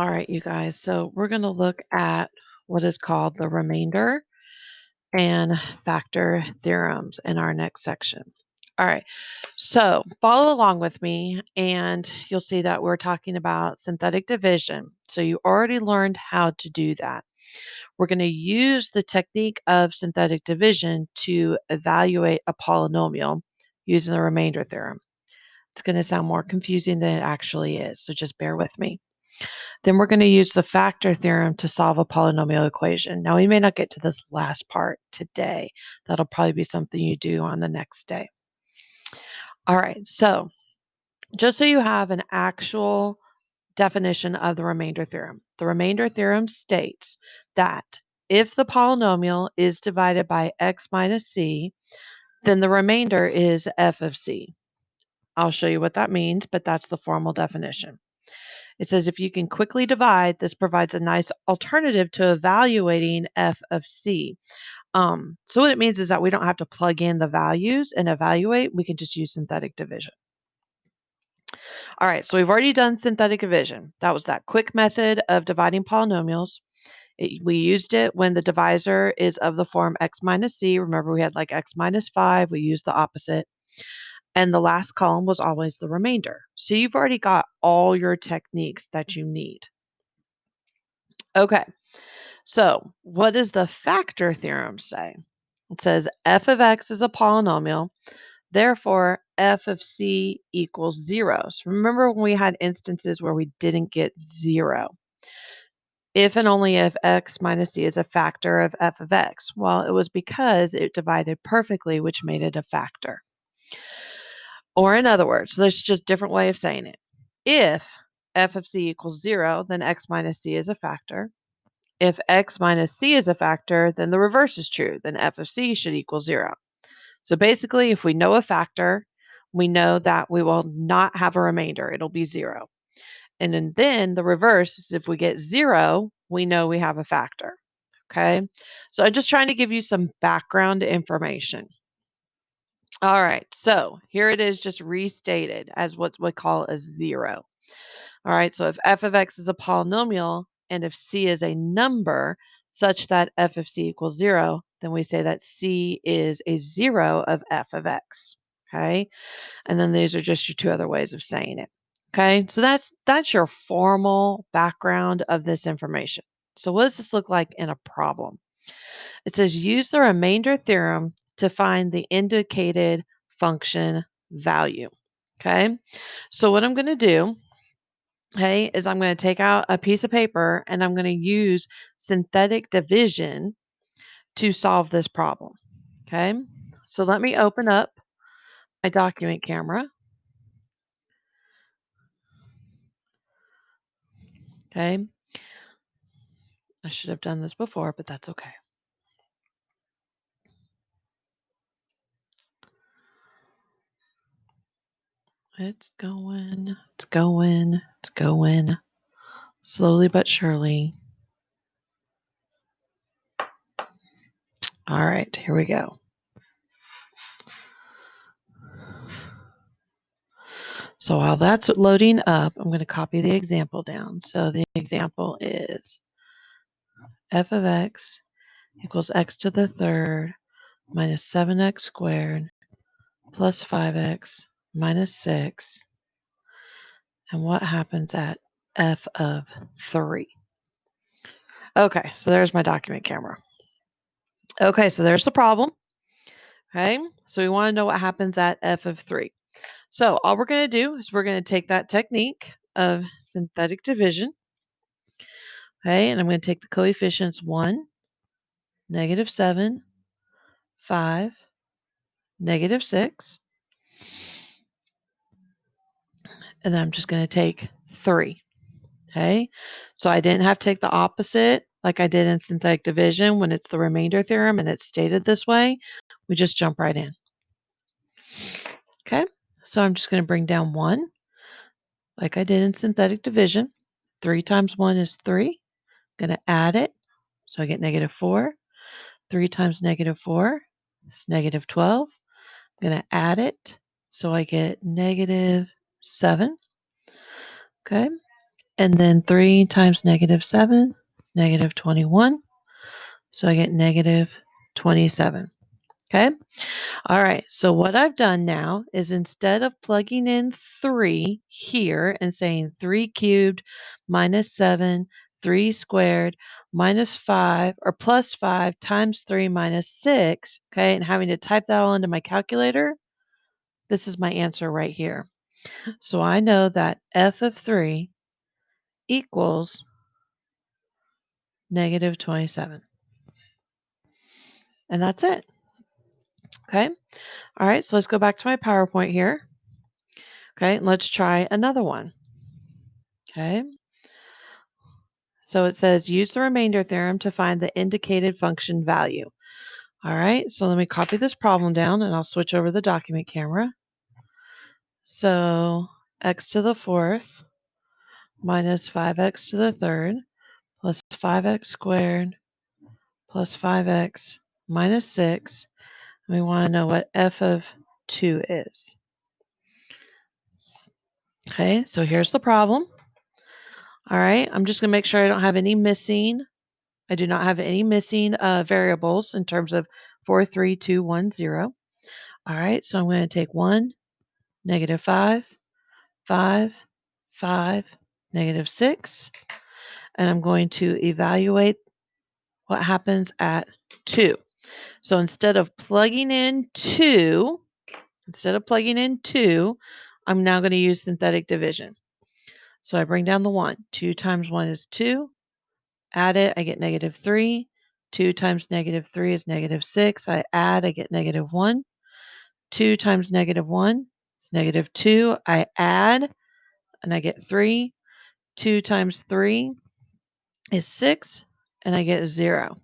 All right, you guys. So we're going to look at what is called the remainder and factor theorems in our next section. All right. So follow along with me, and you'll see that we're talking about synthetic division. So you already learned how to do that. We're going to use the technique of synthetic division to evaluate a polynomial using the remainder theorem. It's going to sound more confusing than it actually is, so just bear with me. Then we're going to use the factor theorem to solve a polynomial equation. Now, we may not get to this last part today. That'll probably be something you do on the next day. All right, so just so you have an actual definition of the remainder theorem. The remainder theorem states that if the polynomial is divided by x minus c, then the remainder is f of c. I'll show you what that means, but that's the formal definition. It says if you can quickly divide, this provides a nice alternative to evaluating f of c. So what it means is that we don't have to plug in the values and evaluate. We can just use synthetic division. All right, so we've already done synthetic division. That was that quick method of dividing polynomials. We used it when the divisor is of the form x minus c. Remember, we had like x minus 5. We used the opposite. And the last column was always the remainder. So you've already got all your techniques that you need. Okay, so what does the factor theorem say? It says f of x is a polynomial, therefore f of c equals 0. So remember when we had instances where we didn't get 0? If and only if x minus c is a factor of f of x. Well, it was because it divided perfectly, which made it a factor. Or in other words, there's just a different way of saying it. If f of c equals 0, then x minus c is a factor. If x minus c is a factor, then the reverse is true. Then f of c should equal 0. So basically, if we know a factor, we know that we will not have a remainder. It'll be 0. And then the reverse is if we get 0, we know we have a factor. Okay, so I'm just trying to give you some background information. All right, so here it is just restated as what we call a 0. All right, so if f of x is a polynomial and if c is a number such that f of c equals 0, then we say that c is a 0 of f of x. Okay, and then these are just your two other ways of saying it. Okay, so that's your formal background of this information. So what does this look like in a problem? It says use the remainder theorem to find the indicated function value. Okay, so what I'm going to do, okay, is I'm going to take out a piece of paper and I'm going to use synthetic division to solve this problem. Okay, so let me open up my document camera. Okay, I should have done this before, but that's okay. It's going, it's going, it's going, slowly but surely. All right, here we go. So while that's loading up, I'm going to copy the example down. So the example is f of x equals x to the third minus 7x squared plus 5x minus 6. And what happens at f of 3? Okay, so there's my document camera. Okay, so there's the problem. Okay, so we want to know what happens at f of 3. So all we're going to do is we're going to take that technique of synthetic division. Okay, and I'm going to take the coefficients 1, -7, 5, -6. And then I'm just going to take 3. Okay, so I didn't have to take the opposite like I did in synthetic division when it's the remainder theorem and it's stated this way. We just jump right in. Okay, so I'm just going to bring down 1 like I did in synthetic division. 3 times 1 is 3. I'm going to add it. So I get -4. 3 times -4 is -12. I'm going to add it. So I get -7. Okay. And then 3 times negative 7 is negative 21. So I get negative 27. Okay? All right. So what I've done now is instead of plugging in 3 here and saying 3 cubed minus 7, 3 squared minus 5 or plus 5 times 3 minus 6, okay, and having to type that all into my calculator, this is my answer right here. So I know that f of 3 equals negative 27. And that's it. Okay. All right. So let's go back to my PowerPoint here. Okay. Let's try another one. Okay. So it says use the remainder theorem to find the indicated function value. All right. So let me copy this problem down and I'll switch over the document camera. So x to the fourth minus 5x to the third plus 5x squared plus 5x minus 6. We want to know what f of 2 is. Okay, so here's the problem. All right, I'm just going to make sure I don't have any missing. I do not have any missing variables in terms of 4, 3, 2, 1, 0. All right, so I'm going to take 1, negative 5, 5, 5, negative 6, and I'm going to evaluate what happens at 2. So instead of plugging in 2, I'm now going to use synthetic division. So I bring down the 1. 2 times 1 is 2. Add it, I get negative 3. 2 times negative 3 is negative 6. I add, I get negative 1. 2 times negative 1 is negative 2. I add, and I get 3. 2 times 3 is 6, and I get 0.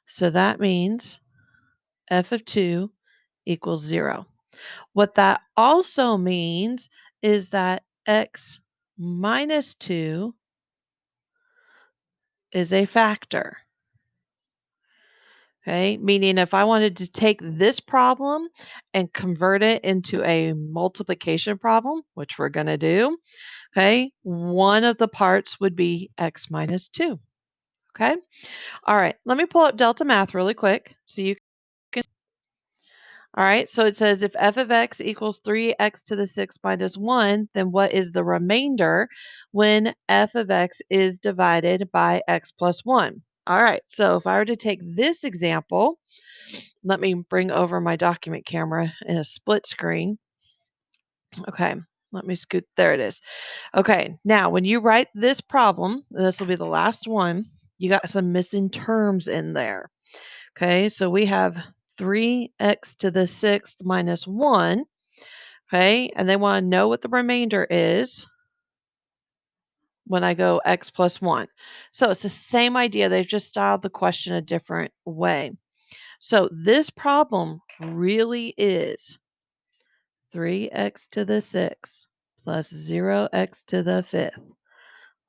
So that means f of 2 equals 0. What that also means is that x minus 2 is a factor. Okay, meaning if I wanted to take this problem and convert it into a multiplication problem, which we're going to do, okay, one of the parts would be x minus 2. Okay, all right, let me pull up Delta Math really quick so you can. All right, so it says if f of x equals 3x to the 6 minus 1, then what is the remainder when f of x is divided by x plus 1? All right, so if I were to take this example, let me bring over my document camera in a split screen. Okay, let me scoot. There it is. Okay, now when you write this problem, this will be the last one, you got some missing terms in there. Okay, so we have 3x to the 6th minus 1. Okay, and they want to know what the remainder is when I go x plus 1. So it's the same idea. They've just styled the question a different way. So this problem really is 3x to the 6th plus 0x to the 5th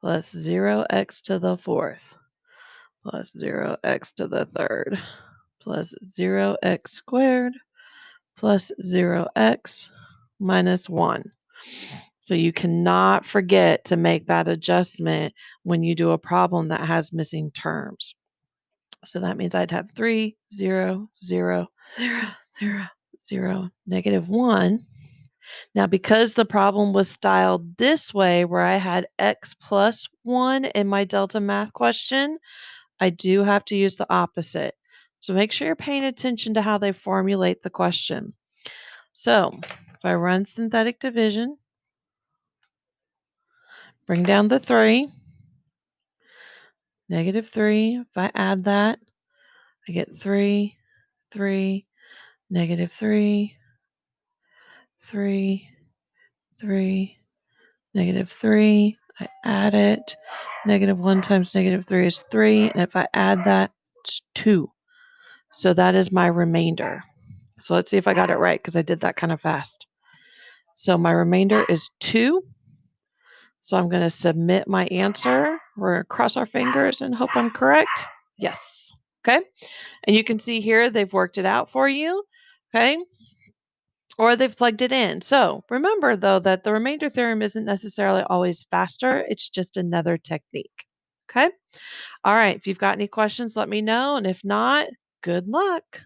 plus 0x to the 4th plus 0x to the 3rd plus 0x squared plus 0x minus 1. So you cannot forget to make that adjustment when you do a problem that has missing terms. So that means I'd have 3, 0, 0, 0, 0, 0, negative 1. Now, because the problem was styled this way, where I had x plus 1 in my Delta Math question, I do have to use the opposite. So make sure you're paying attention to how they formulate the question. So if I run synthetic division, bring down the 3, negative 3. If I add that, I get 3, 3, negative 3, 3, 3, negative 3. I add it. Negative 1 times negative 3 is 3. And if I add that, it's 2. So that is my remainder. So let's see if I got it right because I did that kind of fast. So my remainder is 2. So I'm going to submit my answer. We're going to cross our fingers and hope I'm correct. Yes. Okay. And you can see here they've worked it out for you. Okay. or they've plugged it in. So remember, though, that the remainder theorem isn't necessarily always faster. It's just another technique. Okay. All right. If you've got any questions, let me know. And if not, good luck.